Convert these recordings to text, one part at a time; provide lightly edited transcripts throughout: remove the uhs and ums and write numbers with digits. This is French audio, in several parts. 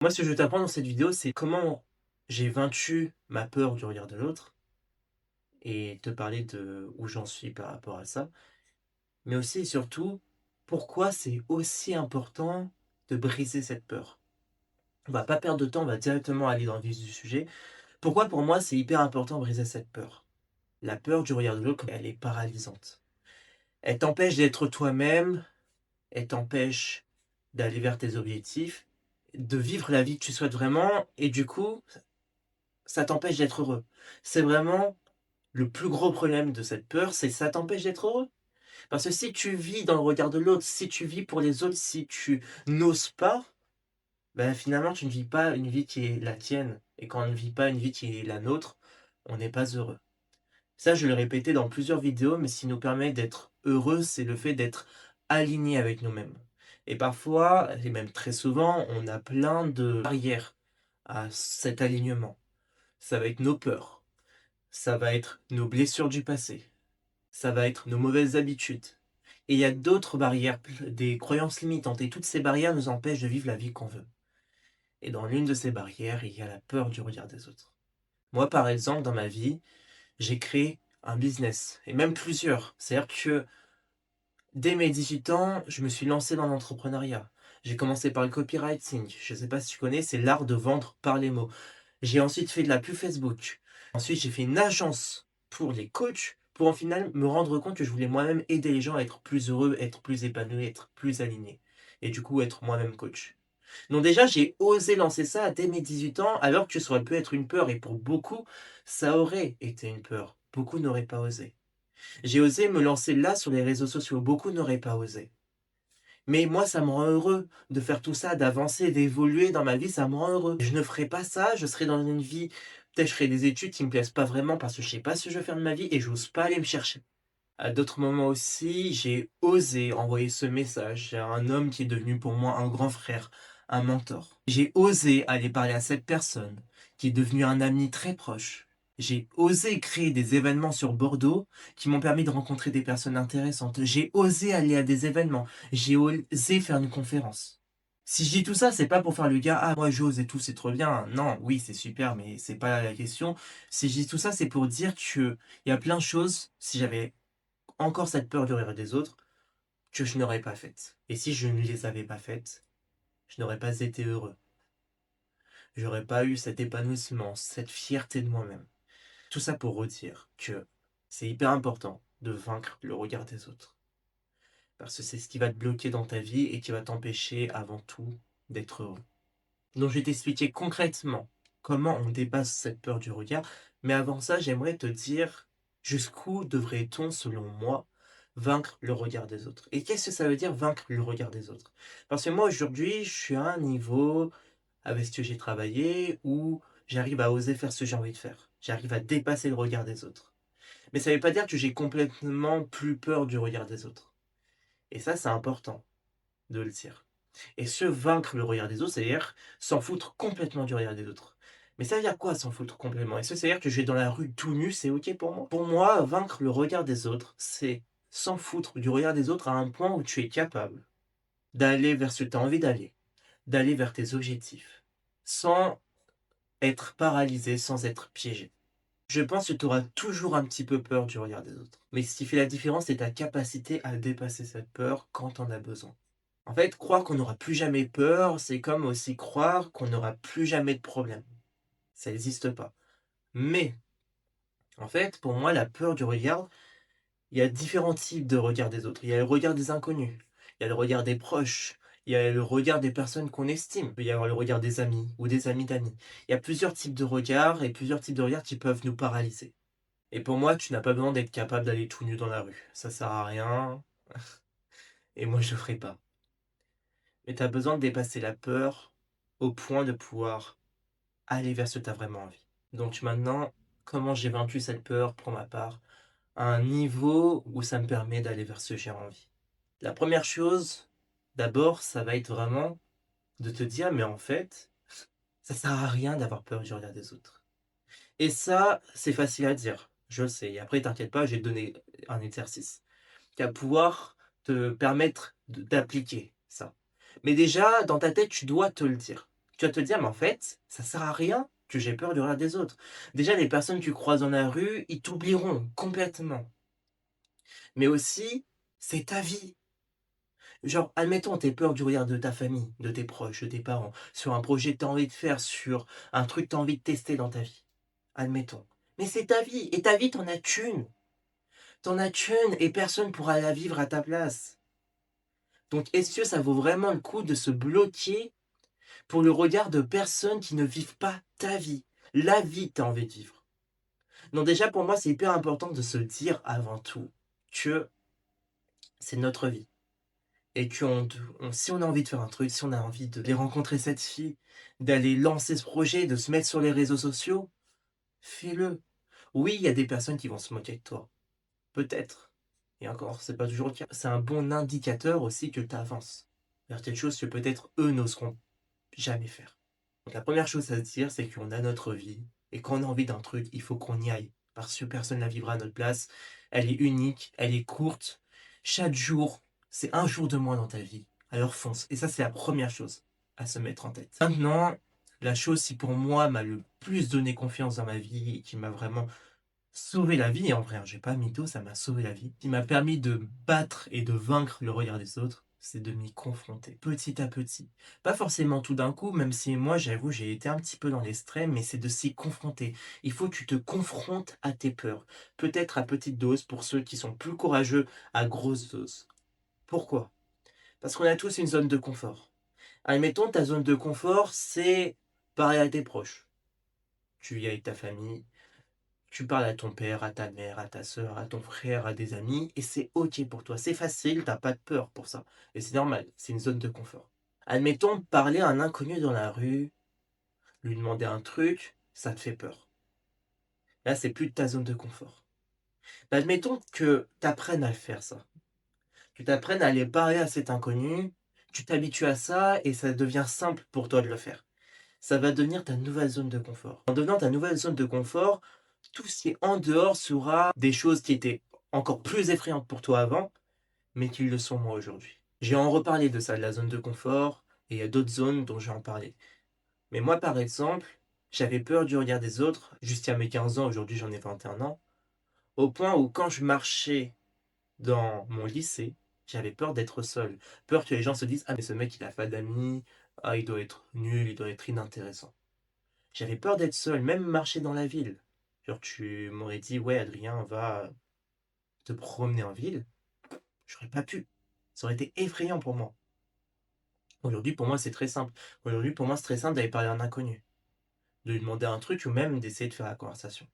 Moi, ce que je veux t'apprendre dans cette vidéo, c'est comment j'ai vaincu ma peur du regard de l'autre et te parler de où j'en suis par rapport à ça. Mais aussi et surtout, pourquoi c'est aussi important de briser cette peur. On va pas perdre de temps, on va directement aller dans le vif du sujet. Pourquoi pour moi c'est hyper important de briser cette peur? La peur du regard de l'autre, elle est paralysante. Elle t'empêche d'être toi-même, elle t'empêche d'aller vers tes objectifs, de vivre la vie que tu souhaites vraiment, et du coup, ça t'empêche d'être heureux. C'est vraiment le plus gros problème de cette peur, c'est que ça t'empêche d'être heureux. Parce que si tu vis dans le regard de l'autre, si tu vis pour les autres, si tu n'oses pas, ben finalement tu ne vis pas une vie qui est la tienne. Et quand on ne vit pas une vie qui est la nôtre, on n'est pas heureux. Ça, je l'ai répété dans plusieurs vidéos, mais ce qui nous permet d'être heureux, c'est le fait d'être aligné avec nous-mêmes. Et parfois, et même très souvent, on a plein de barrières à cet alignement. Ça va être nos peurs, ça va être nos blessures du passé, ça va être nos mauvaises habitudes. Et il y a d'autres barrières, des croyances limitantes. Et toutes ces barrières nous empêchent de vivre la vie qu'on veut. Et dans l'une de ces barrières, il y a la peur du regard des autres. Moi, par exemple, dans ma vie, j'ai créé un business, et même plusieurs. C'est-à-dire que dès mes 18 ans, je me suis lancé dans l'entrepreneuriat. J'ai commencé par le copywriting. Je ne sais pas si tu connais, c'est l'art de vendre par les mots. J'ai ensuite fait de la pub Facebook. Ensuite, j'ai fait une agence pour les coachs pour en final me rendre compte que je voulais moi-même aider les gens à être plus heureux, être plus épanouis, être plus alignés. Et du coup, être moi-même coach. Donc déjà, j'ai osé lancer ça dès mes 18 ans, alors que ça aurait pu être une peur. Et pour beaucoup, ça aurait été une peur. Beaucoup n'auraient pas osé. J'ai osé me lancer là sur les réseaux sociaux. Beaucoup n'auraient pas osé. Mais moi, ça me rend heureux de faire tout ça, d'avancer, d'évoluer dans ma vie, ça me rend heureux. Je ne ferais pas ça, je serais dans une vie, peut-être je ferais des études qui me plaisent pas vraiment parce que je sais pas ce que je veux faire de ma vie et j'ose pas aller me chercher. À d'autres moments aussi, j'ai osé envoyer ce message à un homme qui est devenu pour moi un grand frère, un mentor. J'ai osé aller parler à cette personne qui est devenue un ami très proche. J'ai osé créer des événements sur Bordeaux qui m'ont permis de rencontrer des personnes intéressantes. J'ai osé aller à des événements. J'ai osé faire une conférence. Si je dis tout ça, c'est pas pour faire le gars, ah, moi j'ose et tout, c'est trop bien. Non, oui, c'est super, mais c'est pas la question. Si je dis tout ça, c'est pour dire que il y a plein de choses, si j'avais encore cette peur du regard des autres, que je n'aurais pas faites. Et si je ne les avais pas faites, je n'aurais pas été heureux. J'aurais pas eu cet épanouissement, cette fierté de moi-même. Tout ça pour redire que c'est hyper important de vaincre le regard des autres. Parce que c'est ce qui va te bloquer dans ta vie et qui va t'empêcher avant tout d'être heureux. Donc je vais t'expliquer concrètement comment on dépasse cette peur du regard. Mais avant ça, j'aimerais te dire jusqu'où devrait-on, selon moi, vaincre le regard des autres. Et qu'est-ce que ça veut dire vaincre le regard des autres? Parce que moi aujourd'hui, je suis à un niveau avec ce que j'ai travaillé où j'arrive à oser faire ce que j'ai envie de faire. J'arrive à dépasser le regard des autres. Mais ça ne veut pas dire que j'ai complètement plus peur du regard des autres. Et ça, c'est important de le dire. Et se vaincre le regard des autres, c'est-à-dire s'en foutre complètement du regard des autres. Mais ça veut dire quoi s'en foutre complètement? Est-ce que ça veut dire que je vais dans la rue tout nu, c'est ok pour moi? Pour moi, vaincre le regard des autres, c'est s'en foutre du regard des autres à un point où tu es capable d'aller vers ce que tu as envie d'aller vers tes objectifs, sans être paralysé, sans être piégé. Je pense que tu auras toujours un petit peu peur du regard des autres. Mais ce qui fait la différence, c'est ta capacité à dépasser cette peur quand on a besoin. En fait, croire qu'on n'aura plus jamais peur, c'est comme aussi croire qu'on n'aura plus jamais de problème. Ça n'existe pas. Mais, en fait, pour moi, la peur du regard, il y a différents types de regard des autres. Il y a le regard des inconnus, il y a le regard des proches, il y a le regard des personnes qu'on estime, il peut y avoir le regard des amis ou des amis d'amis. Il y a plusieurs types de regards et plusieurs types de regards qui peuvent nous paralyser. Et pour moi, tu n'as pas besoin d'être capable d'aller tout nu dans la rue. Ça sert à rien, et moi je ne ferai pas. Mais tu as besoin de dépasser la peur au point de pouvoir aller vers ce que tu as vraiment envie. Donc maintenant, comment j'ai vaincu cette peur pour ma part à un niveau où ça me permet d'aller vers ce que j'ai envie. La première chose, d'abord, ça va être vraiment de te dire, mais en fait, ça sert à rien d'avoir peur du regard des autres. Et ça, c'est facile à dire, je le sais. Et après, t'inquiète pas, je vais te donner un exercice qui va pouvoir te permettre d'appliquer ça. Mais déjà, dans ta tête, tu dois te le dire. Tu vas te dire: «Mais en fait, ça sert à rien que j'ai peur du regard des autres». Déjà, les personnes que tu croises dans la rue, ils t'oublieront complètement. Mais aussi, c'est ta vie. Genre, admettons, tu peur du regard de ta famille, de tes proches, de tes parents, sur un projet que tu as envie de faire, sur un truc que tu as envie de tester dans ta vie. Admettons. Mais c'est ta vie, et ta vie, t'en as qu'une. T'en as qu'une et personne pourra la vivre à ta place. Donc, est-ce que ça vaut vraiment le coup de se bloquer pour le regard de personnes qui ne vivent pas ta vie, la vie que tu as envie de vivre? Donc déjà, pour moi, c'est hyper important de se dire avant tout que c'est notre vie. Et que si on a envie de faire un truc, si on a envie d'aller rencontrer cette fille, d'aller lancer ce projet, de se mettre sur les réseaux sociaux, fais-le. Oui, il y a des personnes qui vont se moquer de toi. Peut-être. Et encore, c'est pas toujours le cas. C'est un bon indicateur aussi que tu avances vers quelque chose que peut-être eux n'oseront jamais faire. Donc la première chose à se dire, c'est qu'on a notre vie. Et quand on a envie d'un truc, il faut qu'on y aille. Parce que personne ne la vivra à notre place. Elle est unique, elle est courte. Chaque jour, c'est un jour de moins dans ta vie. Alors fonce. Et ça, c'est la première chose à se mettre en tête. Maintenant, la chose qui pour moi m'a le plus donné confiance dans ma vie et qui m'a vraiment sauvé la vie, en vrai, hein, j'ai pas mytho, ça m'a sauvé la vie, qui m'a permis de battre et de vaincre le regard des autres, c'est de m'y confronter, petit à petit. Pas forcément tout d'un coup, même si moi, j'avoue, j'ai été un petit peu dans l'extrême, mais c'est de s'y confronter. Il faut que tu te confrontes à tes peurs, peut-être à petite dose pour ceux qui sont plus courageux, à grosse dose. Pourquoi? Parce qu'on a tous une zone de confort. Admettons, ta zone de confort, c'est parler à tes proches. Tu vis avec ta famille, tu parles à ton père, à ta mère, à ta sœur, à ton frère, à des amis, et c'est OK pour toi. C'est facile, t'as pas de peur pour ça. Et c'est normal, c'est une zone de confort. Admettons, parler à un inconnu dans la rue, lui demander un truc, ça te fait peur. Là, c'est plus de ta zone de confort. Mais admettons que tu apprennes à le faire, ça. Tu t'apprennes à aller parler à cet inconnu, tu t'habitues à ça et ça devient simple pour toi de le faire. Ça va devenir ta nouvelle zone de confort. En devenant ta nouvelle zone de confort, tout ce qui est en dehors sera des choses qui étaient encore plus effrayantes pour toi avant, mais qui le sont moins aujourd'hui. J'ai en reparlé de ça, de la zone de confort, et il y a d'autres zones dont j'ai en parlé. Mais moi, par exemple, j'avais peur du regard des autres, jusqu'à mes 15 ans, aujourd'hui j'en ai 21 ans, au point où quand je marchais dans mon lycée, j'avais peur d'être seul. Peur que les gens se disent: «Ah mais ce mec il a pas d'amis, ah il doit être nul, il doit être inintéressant». J'avais peur d'être seul, même marcher dans la ville. Genre tu m'aurais dit: «Ouais Adrien, va te promener en ville», j'aurais pas pu. Ça aurait été effrayant pour moi. Aujourd'hui, pour moi, c'est très simple. Aujourd'hui, pour moi, c'est très simple d'aller parler à un inconnu, de lui demander un truc ou même d'essayer de faire la conversation.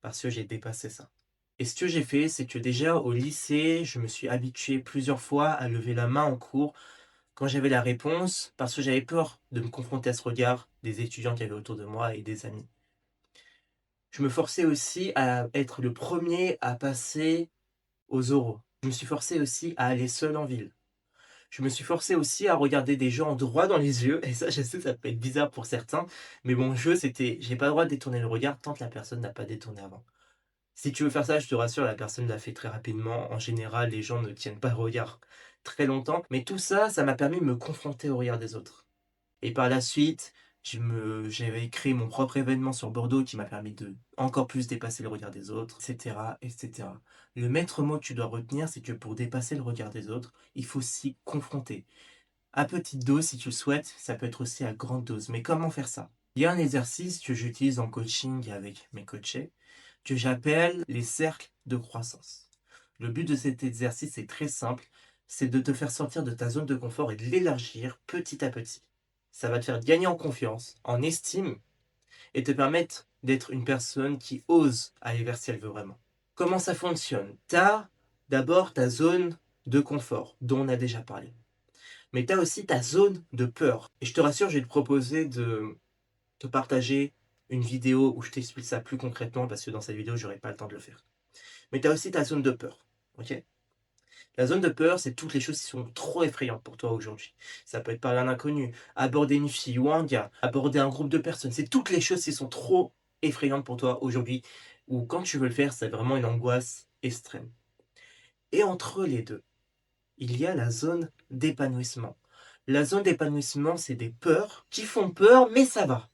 Parce que j'ai dépassé ça. Et ce que j'ai fait, c'est que déjà au lycée, je me suis habitué plusieurs fois à lever la main en cours quand j'avais la réponse, parce que j'avais peur de me confronter à ce regard des étudiants qui avaient autour de moi et des amis. Je me forçais aussi à être le premier à passer aux oraux. Je me suis forcé aussi à aller seul en ville. Je me suis forcé aussi à regarder des gens droit dans les yeux, et ça, je sais, ça peut être bizarre pour certains, mais mon jeu, c'était, j'ai pas le droit de détourner le regard tant que la personne n'a pas détourné avant. Si tu veux faire ça, je te rassure, la personne l'a fait très rapidement. En général, les gens ne tiennent pas le regard très longtemps, mais tout ça, ça m'a permis de me confronter au regard des autres. Et par la suite, j'avais créé mon propre événement sur Bordeaux qui m'a permis de encore plus dépasser le regard des autres, etc., etc. Le maître mot que tu dois retenir, c'est que pour dépasser le regard des autres, il faut s'y confronter. À petite dose, si tu le souhaites, ça peut être aussi à grande dose. Mais comment faire ça? Il y a un exercice que j'utilise en coaching avec mes coachés, que j'appelle les cercles de croissance. Le but de cet exercice est très simple, c'est de te faire sortir de ta zone de confort et de l'élargir petit à petit. Ça va te faire gagner en confiance, en estime, et te permettre d'être une personne qui ose aller vers ce qu'elle veut vraiment. Comment ça fonctionne? Tu as d'abord ta zone de confort, dont on a déjà parlé. Mais tu as aussi ta zone de peur. Et je te rassure, je vais te proposer de te partager une vidéo où je t'explique ça plus concrètement parce que dans cette vidéo, j'aurai pas le temps de le faire. Mais tu as aussi ta zone de peur. Ok? La zone de peur, c'est toutes les choses qui sont trop effrayantes pour toi aujourd'hui. Ça peut être parler à un inconnu, aborder une fille ou un gars, aborder un groupe de personnes. C'est toutes les choses qui sont trop effrayantes pour toi aujourd'hui, ou quand tu veux le faire, c'est vraiment une angoisse extrême. Et entre les deux, il y a la zone d'épanouissement. La zone d'épanouissement, c'est des peurs qui font peur, mais ça va.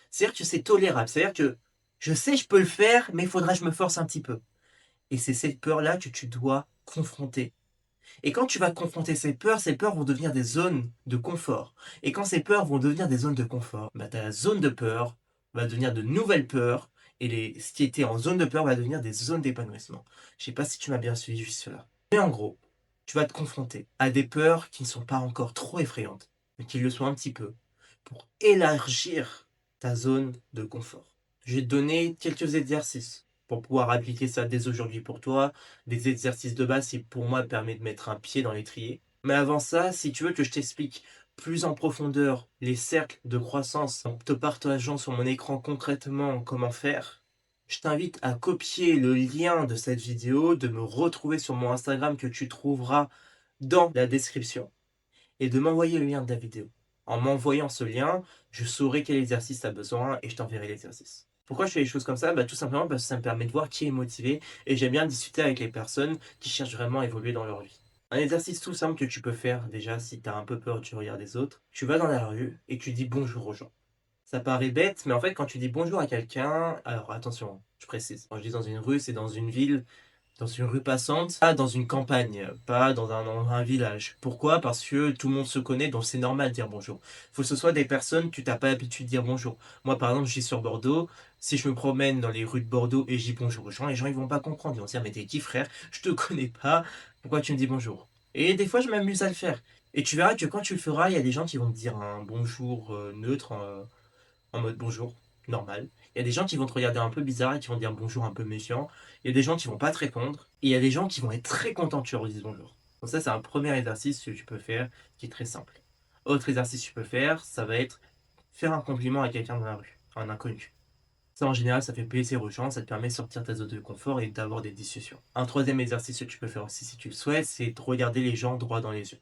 C'est-à-dire que c'est tolérable. C'est-à-dire que je sais, je peux le faire, mais il faudra que je me force un petit peu. Et c'est cette peur-là que tu dois confronter. Et quand tu vas confronter ces peurs vont devenir des zones de confort. Et quand ces peurs vont devenir des zones de confort, bah, ta zone de peur va devenir de nouvelles peurs. Et ce qui était en zone de peur va devenir des zones d'épanouissement. Je sais pas si tu m'as bien suivi jusque-là. Mais en gros, tu vas te confronter à des peurs qui ne sont pas encore trop effrayantes, mais qui le sont un petit peu, pour élargir ta zone de confort. Je vais te donner quelques exercices pour pouvoir appliquer ça dès aujourd'hui pour toi, des exercices de base qui pour moi permet de mettre un pied dans l'étrier. Mais avant ça, si tu veux que je t'explique plus en profondeur les cercles de croissance en te partageant sur mon écran concrètement comment faire, je t'invite à copier le lien de cette vidéo, de me retrouver sur mon Instagram que tu trouveras dans la description et de m'envoyer le lien de la vidéo. En m'envoyant ce lien, je saurai quel exercice tu as besoin et je t'enverrai l'exercice. Pourquoi je fais les choses comme ça? Bah, tout simplement parce que ça me permet de voir qui est motivé et j'aime bien discuter avec les personnes qui cherchent vraiment à évoluer dans leur vie. Un exercice tout simple que tu peux faire déjà si tu as un peu peur du regard des autres, tu vas dans la rue et tu dis bonjour aux gens. Ça paraît bête, mais en fait quand tu dis bonjour à quelqu'un, alors attention, je précise, quand je dis dans une rue, c'est dans une ville, dans une rue passante, pas dans une campagne, pas dans un village. Pourquoi? Parce que tout le monde se connaît, donc c'est normal de dire bonjour. Il faut que ce soit des personnes que tu n'as pas l'habitude de dire bonjour. Moi, par exemple, je suis sur Bordeaux. Si je me promène dans les rues de Bordeaux et je dis bonjour aux gens, les gens ils vont pas comprendre. Ils vont se dire, mais t'es qui, frère? Je te connais pas. Pourquoi tu me dis bonjour? Et des fois, je m'amuse à le faire. Et tu verras que quand tu le feras, il y a des gens qui vont te dire un bonjour neutre, en mode bonjour, normal. Il y a des gens qui vont te regarder un peu bizarre et qui vont dire bonjour un peu méfiant. Il y a des gens qui vont pas te répondre. Et il y a des gens qui vont être très contents que tu leur dises bonjour. Donc ça, c'est un premier exercice que tu peux faire qui est très simple. Autre exercice que tu peux faire, ça va être faire un compliment à quelqu'un dans la rue, un inconnu. Ça, en général, ça fait plaisir aux gens, ça te permet de sortir de ta zone de confort et d'avoir des discussions. Un troisième exercice que tu peux faire aussi si tu le souhaites, c'est de regarder les gens droit dans les yeux.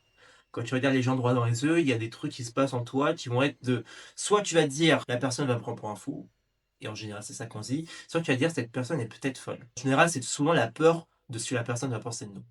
Quand tu regardes les gens droit dans les yeux, il y a des trucs qui se passent en toi qui vont être de... Soit tu vas te dire, la personne va me prendre pour un fou, et en général c'est ça qu'on se dit, soit tu vas te dire, cette personne est peut-être folle. En général, c'est souvent la peur de ce que la personne va penser de nous.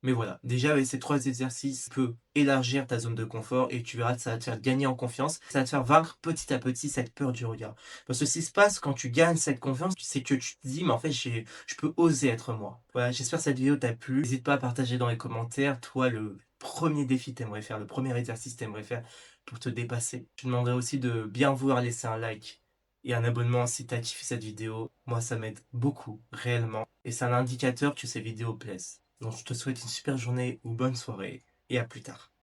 Mais voilà, déjà avec ces trois exercices, tu peux élargir ta zone de confort et tu verras que ça va te faire gagner en confiance. Ça va te faire vaincre petit à petit cette peur du regard. Parce que ce qui se passe quand tu gagnes cette confiance, c'est que tu te dis, mais en fait, je peux oser être moi. Voilà, j'espère que cette vidéo t'a plu. N'hésite pas à partager dans les commentaires, toi, le premier défi que t'aimerais faire, le premier exercice que t'aimerais faire pour te dépasser. Je te demanderai aussi de bien vouloir laisser un like et un abonnement si t'as kiffé cette vidéo. Moi, ça m'aide beaucoup, réellement. Et c'est un indicateur que ces vidéos plaisent. Donc je te souhaite une super journée ou bonne soirée et à plus tard.